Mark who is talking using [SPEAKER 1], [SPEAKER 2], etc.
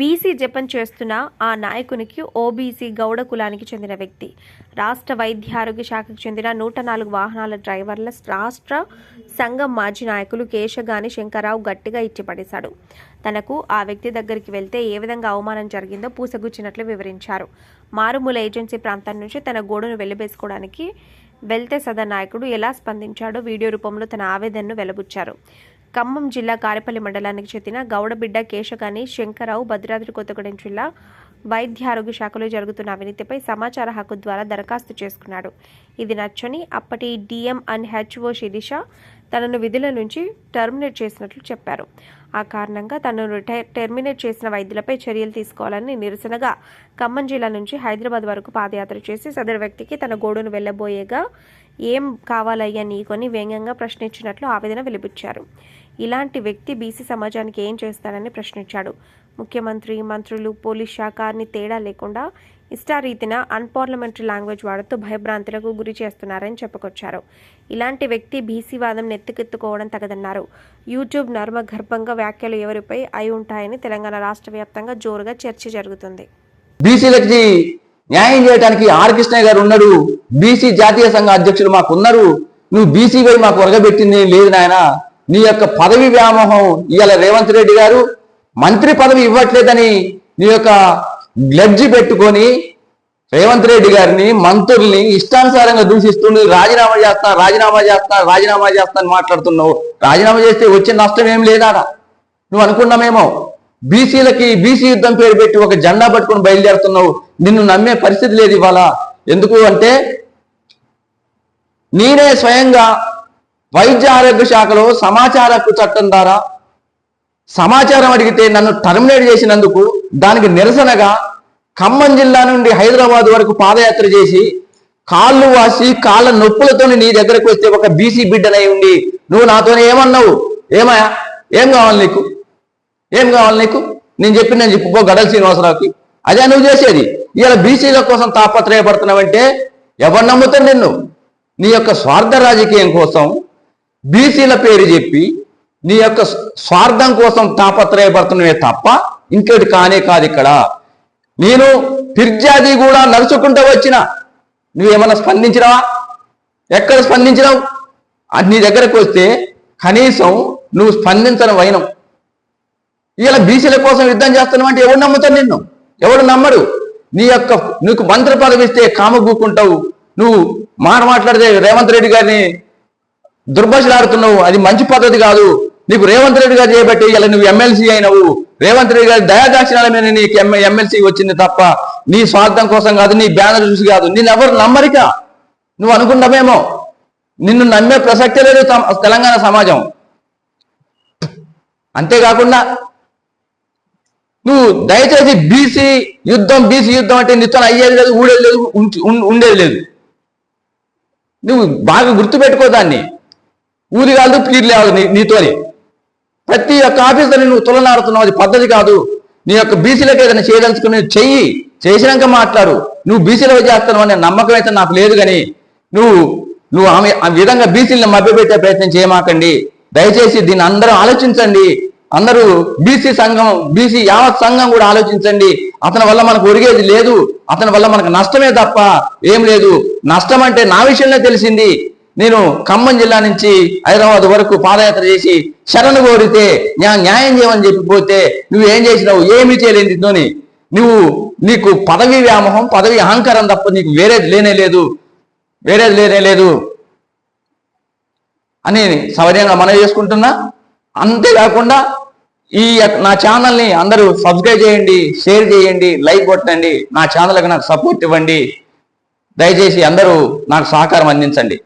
[SPEAKER 1] BC జపం చేస్తున్న ఆ నాయకునికి ఓబీసీ గౌడ కులానికి చెందిన వ్యక్తి రాష్ట్ర వైద్య ఆరోగ్య శాఖకు చెందిన 104 వాహనాల డ్రైవర్ల రాష్ట్ర సంఘం మాజీ నాయకులు కేశగాని శంకర్రావు గట్టిగా ఇచ్చిపడేశాడు. తనకు ఆ వ్యక్తి దగ్గరికి వెళ్తే ఏ విధంగా అవమానం జరిగిందో పూసగుచ్చినట్లు వివరించారు. మారుమూల ఏజెన్సీ ప్రాంతం నుంచి తన గోడును వెళ్లిబేసుకోవడానికి వెళ్తే సదర్ నాయకుడు ఎలా స్పందించాడో వీడియో రూపంలో తన ఆవేదనను వెలబుచ్చారు. ఖమ్మం జిల్లా కారేపల్లి మండలానికి చెందిన గౌడబిడ్డ కేశగాని శంకర్రావు భద్రాద్రి కొత్తగూడెం జిల్లా వైద్య ఆరోగ్య శాఖలో జరుగుతున్న అవినీతిపై సమాచార హక్కు ద్వారా దరఖాస్తు చేసుకున్నాడు. ఇది నచ్చని అప్పటి డిఎం అండ్ హెచ్ఓ శిరీష తనను విధుల నుంచి టర్మినేట్ చేసినట్లు చెప్పారు. ఆ కారణంగా తనను టెర్మినేట్ చేసిన వైద్యులపై చర్యలు తీసుకోవాలని నిరసనగా ఖమ్మం జిల్లా నుంచి హైదరాబాద్ వరకు పాదయాత్ర చేసి సదరు వ్యక్తికి తన గోడును వెళ్లబోయేగా ఏం కావాలయ్యా నీకొని వ్యంగ్యంగా ప్రశ్నించినట్లు ఆవేదన వెలిబుచ్చారు. ఇలాంటి వ్యక్తి బీసీ సమాజానికి ఏం చేస్తారని ప్రశ్నించాడు. ముఖ్యమంత్రి, మంత్రులు, పోలీస్ శాఖ అని తేడా లేకుండా ఇష్టారీతిన అన్పార్లమెంటరీ లాంగ్వేజ్ వాడుతూ భయభ్రాంతులకు గురి చేస్తున్నారని చెప్పుకొచ్చారు. ఇలాంటి వ్యక్తి బీసీ వాదం నెత్తికెత్తుకోవడం తగదన్నారు. యూట్యూబ్ నర్మగర్భంగా వ్యాఖ్యలు ఎవరిపై అయి ఉంటాయని తెలంగాణ రాష్ట్ర వ్యాప్తంగా జోరుగా చర్చ జరుగుతుంది.
[SPEAKER 2] బీసీలకి న్యాయం చేయడానికి ఆర్ కృష్ణయ్య గారు ఉన్నాడు. బీసీ జాతీయ సంఘ అధ్యక్షులు మాకు ఉన్నారు. నువ్వు బీసీ పోయి మాకు ఒరగబెట్టింది లేదు నాయన. నీ యొక్క పదవి వ్యామోహం ఇవాళ రేవంత్ రెడ్డి గారు మంత్రి పదవి ఇవ్వట్లేదని నీ యొక్క గ్లడ్జి పెట్టుకొని రేవంత్ రెడ్డి గారిని మంత్రుల్ని ఇష్టానుసారంగా దూషిస్తూ రాజీనామా చేస్తా మాట్లాడుతున్నావు. రాజీనామా చేస్తే వచ్చే నష్టం ఏం లేదా నువ్వు అనుకున్నామేమో. బీసీలకి బీసీ యుద్ధం పేరు పెట్టి ఒక జెండా పట్టుకొని బయలుదేరుతున్నావు. నిన్ను నమ్మే పరిస్థితి లేదు ఇవాళ. ఎందుకు అంటే నేనే స్వయంగా వైద్య ఆరోగ్య శాఖలో సమాచార హక్కు చట్టం ద్వారా సమాచారం అడిగితే నన్ను టర్మినేట్ చేసినందుకు దానికి నిరసనగా ఖమ్మం జిల్లా నుండి హైదరాబాద్ వరకు పాదయాత్ర చేసి కాళ్ళు వాసి కాళ్ళ నొప్పులతో నీ దగ్గరకు వస్తే ఒక బీసీ బిడ్డనై ఉండి నువ్వు నాతోనే ఏమన్నావు? ఏమయ్యా ఏం కావాలి నీకు? నేను చెప్పుకో గడల శ్రీనివాసరావుకి. అదే నువ్వు చేసేది. ఇవాళ బీసీల కోసం తాపత్రయపడుతున్నావంటే ఎవరు నమ్ముతారు నిన్ను? నీ యొక్క స్వార్థ రాజకీయం కోసం బీసీల పేరు చెప్పి నీ యొక్క స్వార్థం కోసం తాపత్రయపడుతున్నవే తప్ప ఇంకోటి కానే కాదు. ఇక్కడ నేను ఫిర్యాది కూడా నడుచుకుంటూ వచ్చిన నువ్వేమన్నా స్పందించినావా? ఎక్కడ స్పందించినావు? నీ దగ్గరకు వస్తే కనీసం నువ్వు స్పందించడం వైనం. ఇలా బీసీల కోసం యుద్ధం చేస్తున్నావు అంటే ఎవరు నమ్ముతారు నిన్ను? ఎవరు నమ్మరు. నీకు మంత్రి పదవి ఇస్తే కామగూకుంటావు. నువ్వు మాట్లాడితే రేవంత్ రెడ్డి గారిని దుర్భాషలాడుతున్నావు. అది మంచి పద్ధతి కాదు. నీకు రేవంత్ రెడ్డి గారు చేయబట్టి ఇలా నువ్వు ఎమ్మెల్సీ అయినవు. రేవంత్ రెడ్డి గారి దయాదాక్షిణాల మీద నీకు ఎమ్మెల్సీ వచ్చింది తప్ప నీ స్వార్థం కోసం కాదు, నీ బ్యానర్ చూసి కాదు. నేను ఎవరు నమ్మరిక. నువ్వు అనుకున్నామేమో. నిన్ను నమ్మే ప్రసక్తే లేదు తెలంగాణ సమాజం. అంతేకాకుండా నువ్వు దయచేసి బీసీ యుద్ధం అంటే నీతో అయ్యేది లేదు, ఊడేది లేదు, ఉండేది లేదు. నువ్వు బాగా గుర్తుపెట్టుకో దాన్ని. ఊరి కాదు పీరు లేదు నీతోని. ప్రతి ఒక్క ఆఫీసర్ని నువ్వు తులనాడుతున్నావు. అది పద్ధతి కాదు. నీ యొక్క బీసీలకు ఏదైనా చేయదలుచుకుని చేసినాక మాట్లాడు. నువ్వు బీసీలో చేస్తున్నావు అనే నమ్మకం అయితే నాకు లేదు. కానీ నువ్వు ఆ విధంగా బీసీలను మభ్యపెట్టే ప్రయత్నం చేయమాకండి. దయచేసి దీన్ని అందరూ ఆలోచించండి. అందరూ బీసీ యావత్ సంఘం కూడా ఆలోచించండి. అతని వల్ల మనకు ఒరిగేది లేదు. అతని వల్ల మనకు నష్టమే తప్ప ఏం లేదు. నష్టం అంటే నా విషయంలో తెలిసింది. నేను ఖమ్మం జిల్లా నుంచి హైదరాబాద్ వరకు పాదయాత్ర చేసి శరణు కోరితే న్యాయం చేయమని చెప్పిపోతే నువ్వేం చేసినావు? ఏమీ చేయలేని నీకు పదవి వ్యామోహం, పదవి అహంకారం తప్ప నీకు వేరేది లేనే లేదు అని సౌర్యంగా మనవి చేసుకుంటున్నా. అంతేకాకుండా నా ఛానల్ని అందరూ సబ్స్క్రైబ్ చేయండి, షేర్ చేయండి, లైక్ కొట్టండి. నా ఛానల్కి నాకు సపోర్ట్ ఇవ్వండి. దయచేసి అందరూ నాకు సహకారం అందించండి.